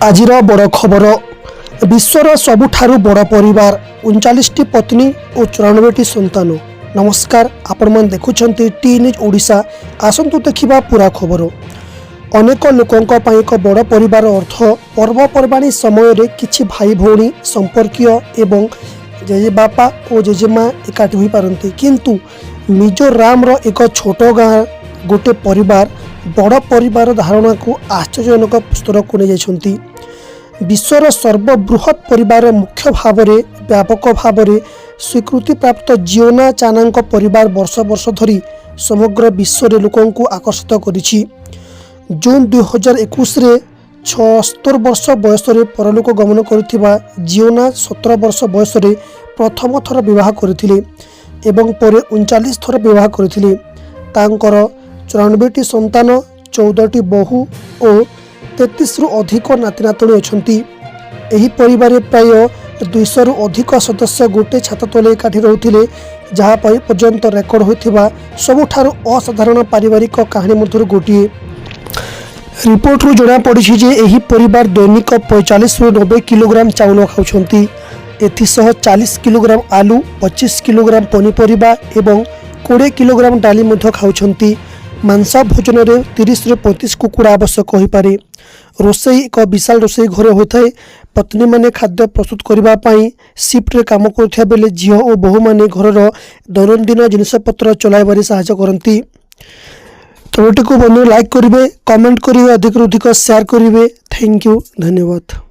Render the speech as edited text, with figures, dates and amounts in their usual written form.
आजिर बड़ खबर विश्वर सबुठारु बड़ परिवार 39टी पत्नी और 94टी संतान। नमस्कार, आपण मन देखुछंती टी न्यूज ओडिशा। आसंतु देखिबा पूरा खबर। अनेक लोकंक पई एक बड़ परिवार अर्थ पर्वपर्वाणी समय रे किछि भाई भौणी संपर्कीय एवं जेजे बापा और जेजेमा एकाठी होई पारंती, किंतु मिजोराम रो एक छोट गाँ गोटे परिवार बड़ परिवार धारणा को आश्चर्यजनक स्तर को नहीं जाइछंती। विश्वर सर्वबृहत परिवार मुख्य भाव में व्यापक भाव में स्वीकृति प्राप्त जियोना चाना परिवार वर्ष वर्ष धरी समग्र विश्व में लोकों को आकर्षित करिछि। जून 2021 रे 76 वर्ष बयस परलोक गमन करुथिबा जियोना 17 वर्ष बयस प्रथम थर विवाह करथिले एवं परे 39 थर विवाह करथिले। तांकर 94टी संतान, 14टी बहु और 33 रु अधिक नाती नातुणी अछंती। एही परिवार प्राय 200 रु अधिक सदस्य गोटे छात तले एकाठी रहुथिले, जहा पर पर्यंत रेकर्ड होइथिबा सबुठारु असाधारण पारिवारिक कहानी मध्यरु गोटिए। रिपोर्ट रु जणा पड़िछि जे एही परिवार दैनिक 45 रु 90 किलोग्राम चाउल खाउछंती। एथिसह 40 किलोग्राम आलू, 25 किलोग्राम पनीपरिबा एवं 20 किलोग्राम डाली मध्य खाउछंती। मांस भोजन रे 30 रु 35 कुकुड़ा आवश्यक हो पारे। रोसई एक विशाल रोसई घरे होता है। पत्नी माने खाद्य प्रस्तुत करबा पई शिफ्ट रे काम करथिया बेले झियो और बहु माने घरर दैनंदिन जिनिसपत्र चलाइबारे सहायता करंती। तो वीडियो को बंधु लाइक करिवे, कमेंट करिवे, अधिक अधिक शेयर करिवे। थैंक यू, धन्यवाद।